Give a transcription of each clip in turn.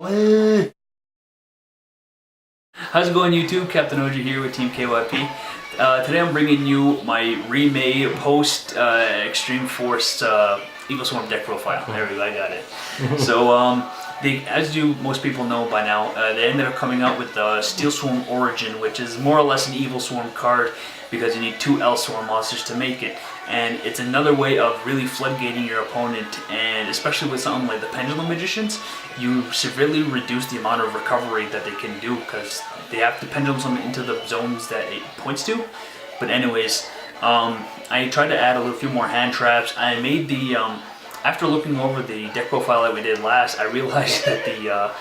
How's it going, YouTube? Captain OG here with Team KYP. Today I'm bringing you my remade post Extreme Force Evilswarm deck profile. There we go, I got it. So as most people know by now, they ended up coming out with the Steelswarm Origin, which is more or less an Evilswarm card because you need 2 Evilswarm monsters to make it. And it's another way of really floodgating your opponent, and especially with something like the Pendulum Magicians, you severely reduce the amount of recovery that they can do because they have to pendulum summon into the zones that it points to. But anyways, I tried to add a few more hand traps. I made the, after looking over the deck profile that we did last, I realized that the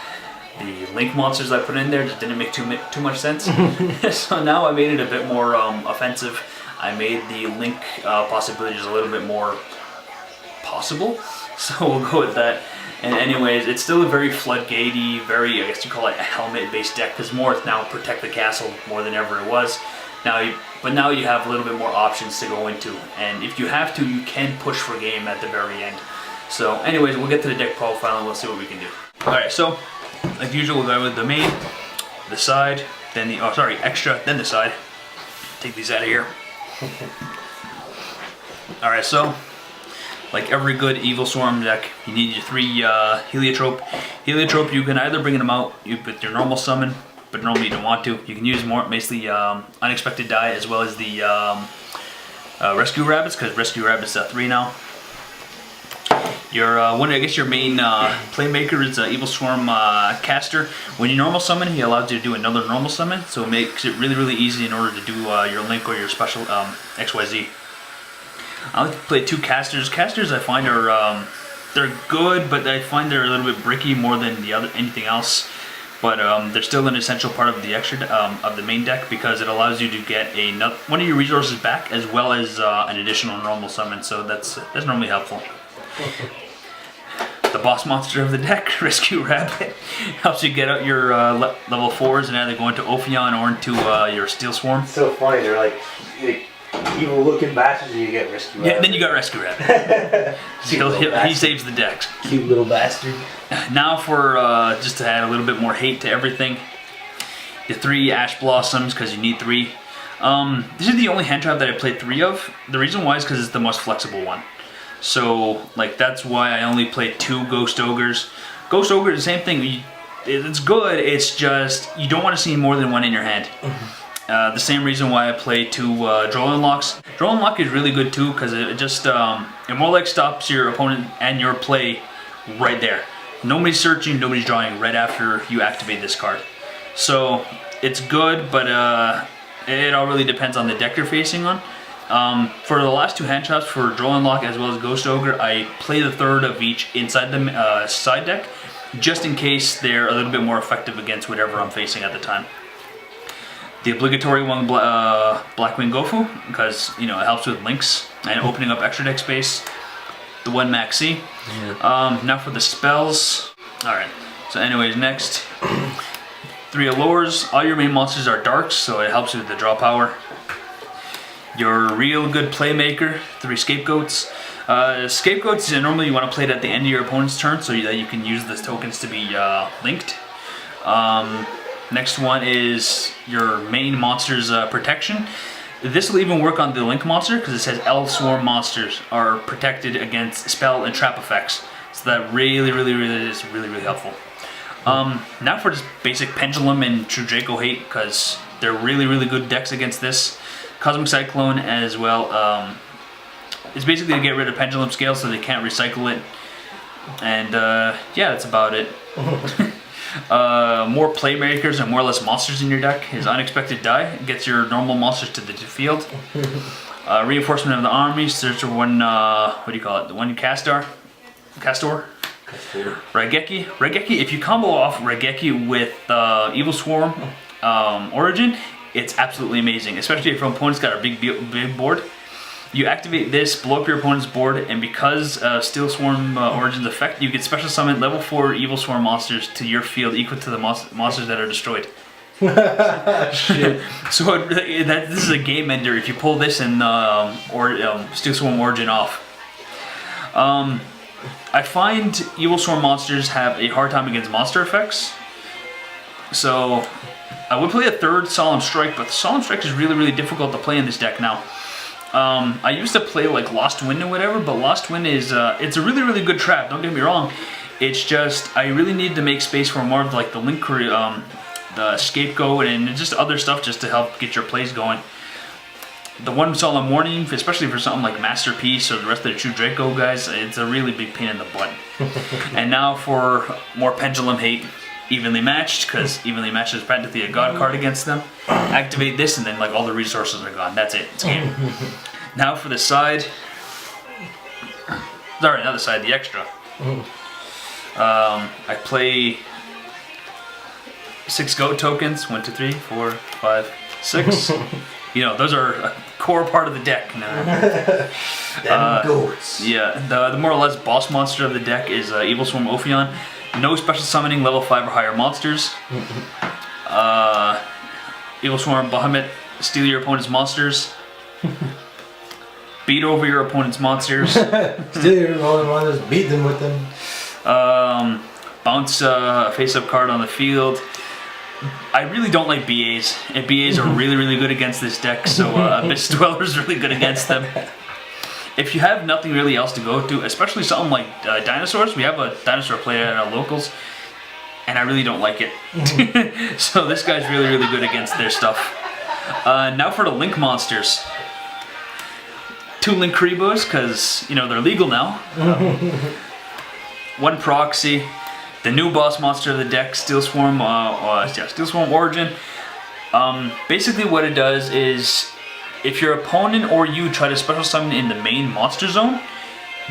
Link monsters I put in there just didn't make too much sense. So now I made it a bit more offensive. I made the Link possibilities a little bit more possible, so we'll go with that. And anyways, it's still a very floodgatey, very, I guess you call it a helmet-based deck, because more it's now protect the castle more than ever it was. But now you have a little bit more options to go into, and if you have to, you can push for game at the very end. So anyways, we'll get to the deck profile and we'll see what we can do. Alright, so like usual, we'll go with the main, the side, then the, extra, then the side. Take these out of here. Alright, so like every good Evilswarm deck, you need your 3 Heliotrope. Heliotrope, you can either bring them out with your normal summon, but normally you don't want to. You can use more basically Unexpected Die as well as the Rescue Rabbits, because Rescue Rabbits are 3 now. Your I guess your main playmaker is Evilswarm caster. When you normal summon, he allows you to do another normal summon, so it makes it really easy in order to do your Link or your special XYZ. I like to play 2 casters. Casters I find are they're good, but I find they're a little bit bricky more than anything else. But they're still an essential part of the extra of the main deck because it allows you to get one of your resources back as well as an additional normal summon. So that's normally helpful. The boss monster of the deck, Rescue Rabbit, helps you get out your level 4s and either go into Ophion or into your Steelswarm. It's so funny, they're like evil looking bastards and you get Rescue Rabbit. Yeah, then you got Rescue Rabbit. He saves the decks. Cute little bastard. Now for, just to add a little bit more hate to everything, the 3 Ash Blossoms, because you need 3. This is the only hand trap that I played 3 of. The reason why is because it's the most flexible one. So, like, that's why I only played 2 Ghost Ogres. Ghost Ogre, the same thing. It's good, it's just, you don't want to see more than 1 in your hand. The same reason why I play 2 Drolin Locks. Drolin Lock is really good too, because it just, it more like stops your opponent and your play right there. Nobody's searching, nobody's drawing right after you activate this card. So, it's good, but it all really depends on the deck you're facing on. For the last 2 hand traps for Drolin Lock as well as Ghost Ogre, I play the 3rd of each inside the side deck, just in case they're a little bit more effective against whatever I'm facing at the time. The obligatory one, Blackwing Gofu, because it helps with links and opening up extra deck space. The 1 Maxi. Yeah. Now for the spells. Alright, so anyways, next 3 Allures. All your main monsters are darks, so it helps with the draw power. Your real good playmaker, 3 Scapegoats. Scapegoats, normally you want to play it at the end of your opponent's turn so that you can use the tokens to be linked. Next one is your main monster's protection. This will even work on the Link monster because it says Evilswarm monsters are protected against spell and trap effects. So that really is really helpful. Now for just basic Pendulum and True Draco Hate, because they're really good decks against this. Cosmic Cyclone as well. It's basically to get rid of Pendulum Scale so they can't recycle it. And yeah, that's about it. More playmakers and more or less monsters in your deck. His Unexpected Die gets your normal monsters to the field. Reinforcement of the army. Search for 1, what do you call it? The 1 Castor. Raigeki. If you combo off Raigeki with Evilswarm Origin, it's absolutely amazing, especially if your opponent's got a big board. You activate this, blow up your opponent's board, and because Steelswarm Origin's effect, you get special summon level 4 Evilswarm monsters to your field equal to the monsters that are destroyed. Shit. So this is a game ender if you pull this and Steelswarm Origin off. I find Evilswarm monsters have a hard time against monster effects. So I would play a third Solemn Strike, but the Solemn Strike is really, really difficult to play in this deck now. I used to play like Lost Wind or whatever, but Lost Wind is it's a really, really good trap. Don't get me wrong. It's just I really need to make space for more of like the Link, the Scapegoat, and just other stuff just to help get your plays going. The one Solemn Warning, especially for something like Masterpiece or the rest of the True Draco guys, it's a really big pain in the butt. And now for more Pendulum Hate, Evenly Matched, because Evenly Matched is practically a god card against them. Activate this and then like all the resources are gone. That's it. It's game. Now for the side. Sorry, not the side, the extra. I play 6 goat tokens. 1, 2, 3, 4, 5, 6. You know, those are a core part of the deck now. Them goats. Yeah, the more or less boss monster of the deck is Evilswarm Ophion. No special summoning level 5 or higher monsters. Evilswarm Bahamut, steal your opponent's monsters. Beat over your opponent's monsters. Steal your opponent's monsters, beat them with them. Bounce a face-up card on the field. I really don't like BAs, and BAs are really, really good against this deck, so Abyss Dweller is really good against them. If you have nothing really else to go to, especially something like dinosaurs, we have a dinosaur player at our locals, and I really don't like it. So this guy's really, really good against their stuff. Now for the Link monsters. 2 Link Karibos, because, you know, they're legal now. 1 Proxy. The new boss monster of the deck, Steelswarm, Steelswarm Origin. Basically what it does is, if your opponent or you try to special summon in the main monster zone,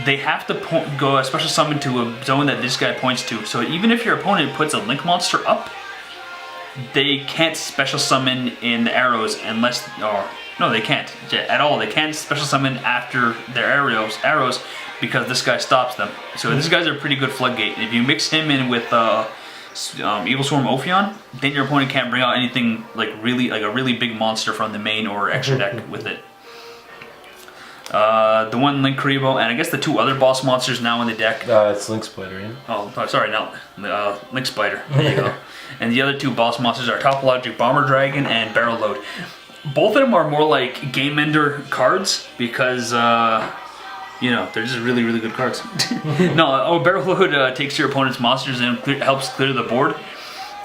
they have to go a special summon to a zone that this guy points to. So even if your opponent puts a Link monster up, they can't special summon in the arrows unless, or no, they can't at all. They can't special summon after their arrows because this guy stops them. So this guy's a pretty good floodgate. If you mix him in with Evilswarm Ophion, then your opponent can't bring out anything like a really big monster from the main or extra deck with it. The 1 Link Karibo, and I guess the 2 other boss monsters now in the deck. It's Link Spider, yeah? Oh, sorry, no, Link Spider. There you go. And the other 2 boss monsters are Topologic Bomber Dragon and Barrel Load. Both of them are more like game ender cards because, you know, they're just really, really good cards. No, Barrel Load takes your opponent's monsters and helps clear the board.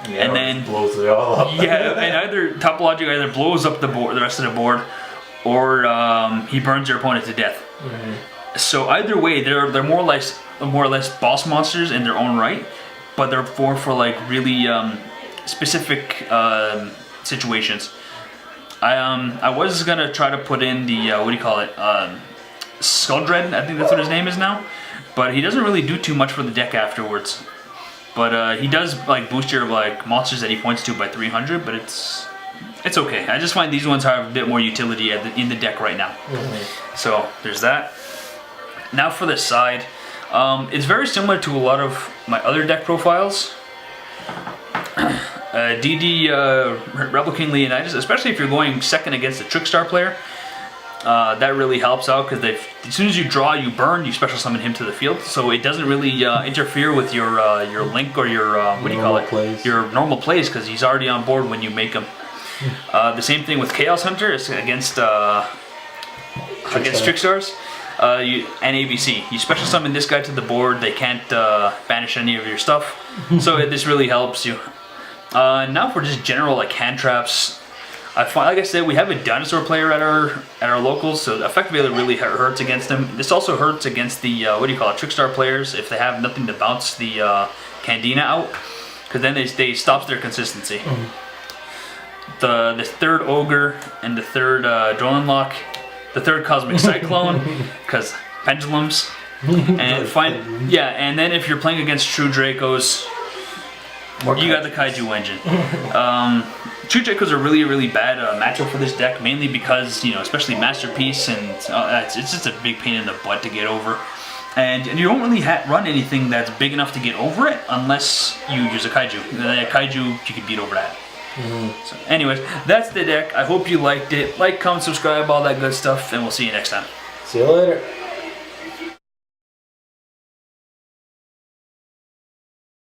Yeah, and then blows it all up. Yeah, and either Topologic either blows up the rest of the board, or he burns your opponent to death. So either way, they're more or less boss monsters in their own right, but they're for like really specific situations. I was gonna try to put in the what do you call it? Skull Dread, I think that's what his name is now, but he doesn't really do too much for the deck afterwards. But he does like boost your like monsters that he points to by 300, but it's okay. I just find these ones have a bit more utility in the deck right now. So there's that. Now for the side, it's very similar to a lot of my other deck profiles. DD Rebel King Leonidas, especially if you're going second against a Trickstar player. That really helps out because as soon as you draw, you burn, you special summon him to the field, so it doesn't really interfere with your Link or your what do you call it? Plays. Your normal plays, because he's already on board when you make him. The same thing with Chaos Hunter against Trickstars and ABC. You special summon this guy to the board; they can't banish any of your stuff, so this really helps you. Now for just general like hand traps. Like I said, we have a dinosaur player at our locals, so effectively it really hurts against them. This also hurts against the what do you call it, Trickstar players if they have nothing to bounce the Candina out, because then they stops their consistency. The 3rd Ogre and the 3rd Dronelock, the 3rd Cosmic Cyclone, because pendulums, and and then if you're playing against True Dracos, you got the Kaiju Engine. True Dracos are really, really bad matchup for this deck, mainly because, you know, especially Masterpiece, and it's just a big pain in the butt to get over. And you don't really run anything that's big enough to get over it unless you use a Kaiju. A Kaiju, you can beat over that. So anyways, that's the deck. I hope you liked it. Like, comment, subscribe, all that good stuff, and we'll see you next time. See you later.